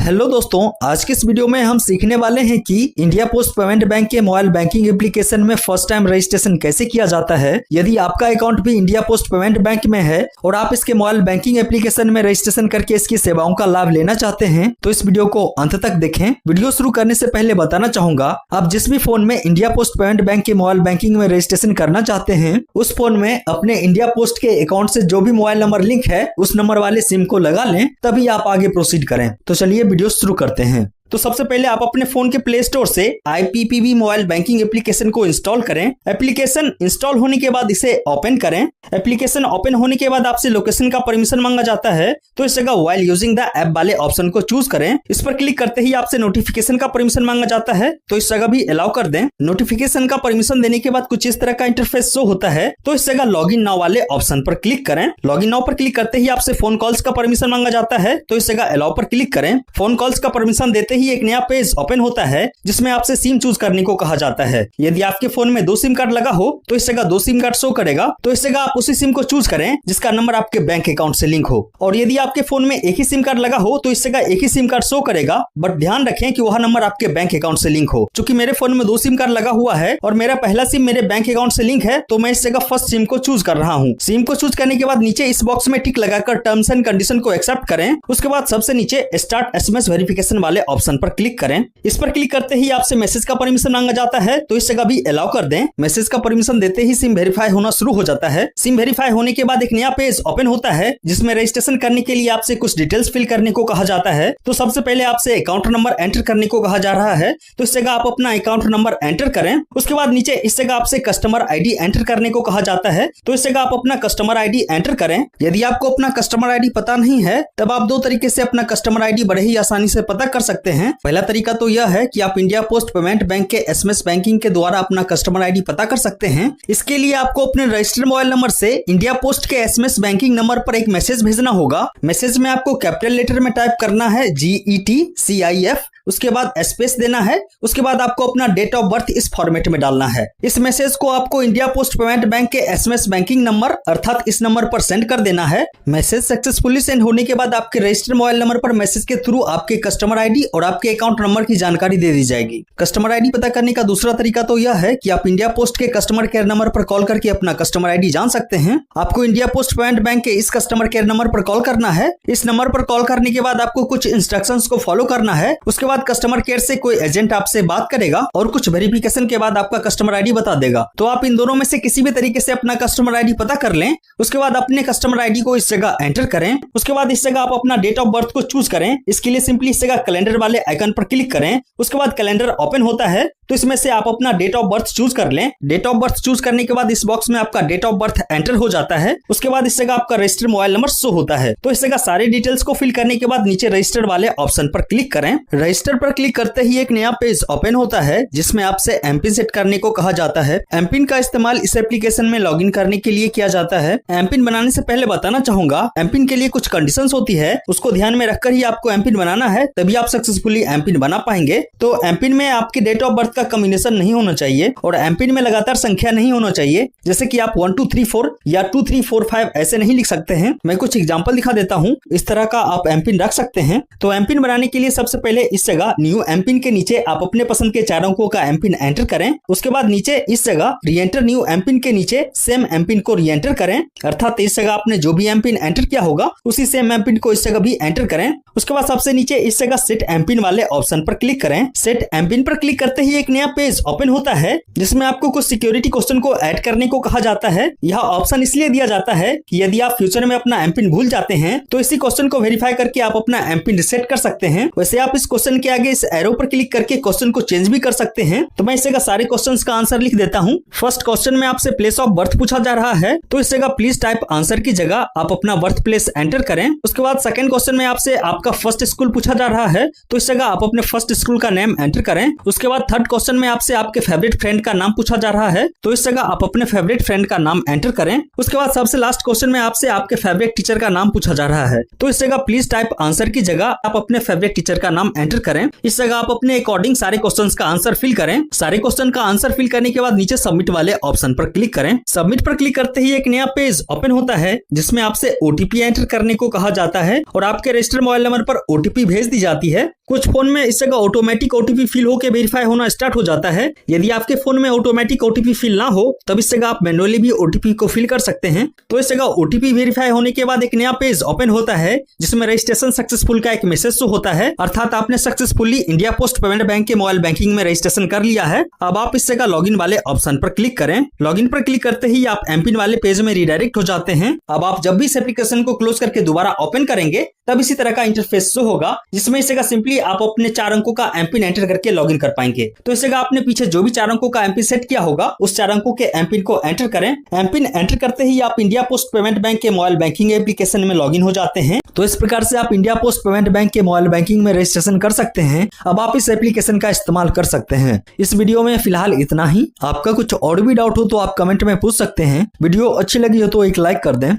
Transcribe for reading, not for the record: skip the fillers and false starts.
Hello दोस्तों, आज के इस वीडियो में हम सीखने वाले हैं कि इंडिया पोस्ट पेमेंट बैंक के मोबाइल बैंकिंग एप्लीकेशन में फर्स्ट टाइम रजिस्ट्रेशन कैसे किया जाता है। यदि आपका अकाउंट भी इंडिया पोस्ट पेमेंट बैंक में है और आप इसके मोबाइल बैंकिंग एप्लीकेशन में रजिस्ट्रेशन करके इसकी सेवाओं का लाभ लेना चाहते हैं तो इस वीडियो को अंत तक देखें। वीडियो शुरू करने से पहले बताना चाहूंगा, आप जिस भी फोन में इंडिया पोस्ट पेमेंट बैंक के मोबाइल बैंकिंग में रजिस्ट्रेशन करना चाहते हैं उस फोन में अपने इंडिया पोस्ट के अकाउंट से जो भी मोबाइल नंबर लिंक है उस नंबर वाले सिम को लगा लें, तभी आप आगे प्रोसीड करें। तो चलिए वीडियो शुरू करते हैं। तो सबसे पहले आप अपने फोन के प्ले स्टोर से IPPB मोबाइल बैंकिंग एप्लीकेशन को इंस्टॉल करें। एप्लीकेशन इंस्टॉल होने के बाद इसे ओपन करें। एप्लीकेशन ओपन होने के बाद आपसे लोकेशन का परमिशन मांगा जाता है, तो इस जगह व्हाइल यूजिंग द ऐप वाले ऑप्शन को चूज करें। इस पर क्लिक करते ही आपसे नोटिफिकेशन का परमिशन मांगा जाता है, तो इस जगह भी अलाउ कर दें। नोटिफिकेशन का परमिशन देने के बाद कुछ इस तरह का इंटरफेस शो होता है, तो इस जगह लॉग इन नाउ वाले ऑप्शन पर क्लिक करें। लॉग इन नाउ पर क्लिक करते ही आपसे फोन कॉल्स का परमिशन मांगा जाता है, तो इस जगह अलाउ पर क्लिक करें। फोन कॉल्स का परमिशन देते ही एक नया पेज ओपन होता है जिसमें आपसे सिम चूज करने को कहा जाता है। यदि आपके फोन में 2 सिम कार्ड लगा हो तो इस जगह 2 सिम कार्ड शो करेगा, तो इस जगह आप उसी सिम को चूज करें जिसका नंबर आपके बैंक अकाउंट से लिंक हो। और यदि आपके फोन में एक ही सिम कार्ड लगा हो तो इस जगह एक ही सिम कार्ड शो करेगा, बट ध्यान रखें कि वह नंबर आपके बैंक अकाउंट से लिंक हो। चूंकि मेरे फोन में 2 सिम कार्ड लगा हुआ है और मेरा पहला सिम मेरे बैंक अकाउंट से लिंक है, तो मैं इस जगह फर्स्ट सिम को चूज कर रहा हूँ। सिम को चूज करने के बाद नीचे इस बॉक्स में टिक लगाकर टर्म्स एंड कंडीशन को एक्सेप्ट करें। उसके बाद सबसे नीचे स्टार्ट SMS वेरिफिकेशन वाले ऑप्शन पर क्लिक करें। इस पर क्लिक करते ही आपसे मैसेज का परमिशन मांगा जाता है, तो इस जगह भी अलाउ कर दें। मैसेज का परमिशन देते ही सिम वेरीफाई होना शुरू हो जाता है। सिम वेरीफाई होने के बाद एक नया पेज ओपन होता है जिसमें रजिस्ट्रेशन करने के लिए आपसे कुछ डिटेल्स फिल करने को कहा जाता है। तो सबसे पहले आपसे अकाउंट नंबर एंटर करने को कहा जा रहा है, तो इस जगह आप अपना अकाउंट नंबर एंटर करें। उसके बाद नीचे इस जगह आपसे कस्टमर ID एंटर करने को कहा जाता है, तो इस जगह आप अपना कस्टमर ID एंटर करें। यदि आपको अपना कस्टमर ID पता नहीं है तब आप 2 तरीके से अपना कस्टमर ID बड़े ही आसानी से पता कर सकते हैं। पहला तरीका तो यह है कि आप इंडिया पोस्ट पेमेंट बैंक के SMS बैंकिंग के द्वारा अपना कस्टमर ID पता कर सकते हैं। इसके लिए आपको अपने रजिस्टर्ड मोबाइल नंबर से इंडिया पोस्ट के SMS बैंकिंग नंबर पर एक मैसेज भेजना होगा। मैसेज में आपको कैपिटल लेटर में टाइप करना है GETCIF, उसके बाद स्पेस देना है। उसके बाद आपको अपना डेट ऑफ बर्थ इस फॉर्मेट में डालना है। इस मैसेज को आपको इंडिया पोस्ट पेमेंट बैंक के SMS बैंकिंग नंबर अर्थात इस नंबर पर सेंड कर देना है। मैसेज सक्सेसफुली सेंड होने के बाद आपके रजिस्टर्ड मोबाइल नंबर पर मैसेज के थ्रू आपके कस्टमर ID और आपके अकाउंट नंबर की जानकारी दे दी जाएगी। कस्टमर ID पता करने का दूसरा तरीका तो यह है कि आप इंडिया पोस्ट के कस्टमर केयर नंबर पर कॉल करके अपना कस्टमर ID जान सकते हैं। आपको इंडिया पोस्ट पेमेंट बैंक के इस कस्टमर केयर नंबर पर कॉल करना है। इस नंबर पर कॉल करने के बाद आपको कुछ इंस्ट्रक्शंस को फॉलो करना है। उसके बाद कस्टमर केयर से कोई एजेंट आपसे बात करेगा और कुछ वेरिफिकेशन के बाद आपका कस्टमर ID बता देगा। तो आप इन दोनों में से किसी भी तरीके से अपना कस्टमर ID पता कर लें। उसके बाद अपने कस्टमर ID को इस जगह एंटर करें। उसके बाद इस जगह आप अपना डेट ऑफ बर्थ को चूज करें। इसके लिए सिंपली इस जगह कैलेंडर वाले आइकन पर क्लिक करें। उसके बाद कैलेंडर ओपन होता है, तो इसमें से आप अपना डेट ऑफ बर्थ चूज कर लें। डेट ऑफ बर्थ चूज करने के बाद इस बॉक्स में आपका डेट ऑफ बर्थ एंटर हो जाता है। उसके बाद इस जगह आपका रजिस्टर्ड मोबाइल नंबर शो होता है, तो इस जगह सारे डिटेल्स को फिल करने के बाद नीचे रजिस्टर्ड वाले ऑप्शन पर क्लिक करें। रजिस्टर पर क्लिक करते ही एक नया पेज ओपन होता है जिसमें आपसे एमपिन सेट करने को कहा जाता है। एमपिन का इस्तेमाल इस एप्लीकेशन में लॉगिन करने के लिए किया जाता है। एमपिन बनाने से पहले बताना चाहूंगा, एमपिन के लिए कुछ कंडीशंस होती है, उसको ध्यान में रखकर ही आपको एमपिन बनाना है, तभी आप सक्सेसफुली एमपिन बना पाएंगे। तो एमपिन में आपके डेट ऑफ बर्थ का कॉम्बिनेशन नहीं होना चाहिए और एमपिन में लगातार संख्या नहीं होना चाहिए, जैसे कि आप 1 2 3 4 या 2 3 4 5 ऐसे नहीं लिख सकते हैं। मैं कुछ एग्जांपल दिखा देता हूं, इस तरह का आप एमपिन रख सकते हैं। तो एमपिन बनाने के लिए सबसे पहले इस जगह न्यू एमपिन के नीचे आप अपने पसंद के 4 अंकों का एमपिन एंटर करें। उसके बाद नीचे इस जगह री एंटर न्यू एमपिन के नीचे सेम एमपिन को री एंटर करें, अर्थात इस जगह आपने जो भी एमपिन एंटर किया होगा उसी सेम एमपिन को इस जगह भी एंटर करें। उसके बाद सबसे नीचे इस जगह सेट एमपिन वाले ऑप्शन पर क्लिक करें। सेट एमपिन पर क्लिक करते ही एक नया पेज ओपन होता है जिसमें आपको कुछ सिक्योरिटी क्वेश्चन को ऐड करने को कहा जाता है। यह ऑप्शन इसलिए दिया जाता है कि यदि आप फ्यूचर में अपना एमपिन भूल जाते हैं तो इसी क्वेश्चन को वेरीफाई करके आप अपना एमपिन रिसेट कर सकते हैं। वैसे आप इस क्वेश्चन के आगे इस एरो पर क्लिक करके क्वेश्चन को चेंज भी कर सकते हैं। तो मैं इस जगह सारे क्वेश्चंस का आंसर लिख देता हूं। फर्स्ट क्वेश्चन में आपसे प्लेस ऑफ बर्थ पूछा जा रहा है, तो इस जगह प्लीज टाइप आंसर की जगह आप अपना बर्थ प्लेस एंटर करें। उसके बाद सेकंड क्वेश्चन में आपसे आपका फर्स्ट स्कूल पूछा जा रहा है, तो इस जगह आप अपने फर्स्ट स्कूल का नेम एंटर करें। उसके बाद थर्ड क्वेश्चन में आपसे आपके फेवरेट फ्रेंड का नाम पूछा जा रहा है, तो इस जगह आप अपने फेवरेट फ्रेंड का नाम एंटर करें। उसके बाद सबसे लास्ट क्वेश्चन में आपसे आपके फेवरेट टीचर का नाम पूछा जा रहा है, तो इस जगह प्लीज टाइप आंसर की जगह आप अपने फेवरेट टीचर का नाम एंटर करें। इस जगह आप अपने अकॉर्डिंग सारे क्वेश्चंस का आंसर फिल करें। सारे क्वेश्चन का आंसर फिल करने के बाद नीचे सबमिट वाले ऑप्शन पर क्लिक करें। सबमिट पर क्लिक करते ही एक नया पेज ओपन होता है जिसमें आपसे OTP एंटर करने को कहा जाता है और आपके रजिस्टर्ड मोबाइल नंबर पर OTP भेज दी जाती है। कुछ फोन में इस जगह ऑटोमेटिक ओटीपी फिल होकर वेरीफाई होना स्टार्ट हो जाता है। यदि आपके फोन में ऑटोमेटिक ओटीपी फिल ना हो तब इस जगह आप मैन्युअली भी ओटीपी को फिल कर सकते हैं। तो इस जगह ओटीपी वेरीफाई होने के बाद एक नया पेज ओपन होता है जिसमें रजिस्ट्रेशन सक्सेसफुल का एक मैसेज शो होता है, अर्थात आपने successfully India post payment bank के मोबाइल बैंकिंग में रजिस्ट्रेशन कर लिया है। अब आप इस जगह लॉगिन वाले ऑप्शन पर क्लिक करें। लॉगिन पर क्लिक करते ही आप एमपिन वाले पेज में रिडायरेक्ट हो जाते हैं। अब आप जब भी इस एप्लीकेशन को क्लोज करके दोबारा ओपन करेंगे तब इसी तरह का इंटरफेस शो होगा, जिसमें इस जगह सिंपली आप अपने 4 अंकों का एमपिन एंटर करके लॉगिन कर पाएंगे। तो इस जगह आपने पीछे जो भी 4 अंकों का एमपिन सेट किया होगा उस 4 अंकों के एमपिन को एंटर करें। एमपिन एंटर करते ही आप इंडिया पोस्ट पेमेंट बैंक के मोबाइल बैंकिंग एप्लीकेशन में लॉगिन हो जाते हैं। तो इस प्रकार से आप इंडिया पोस्ट पेमेंट बैंक के मोबाइल बैंकिंग में रजिस्ट्रेशन कर सकते हैं। अब आप इस एप्लीकेशन का इस्तेमाल कर सकते हैं। इस वीडियो में फिलहाल इतना ही। आपका कुछ और भी डाउट हो तो आप कमेंट में पूछ सकते हैं। वीडियो अच्छी लगी हो तो एक लाइक कर दें।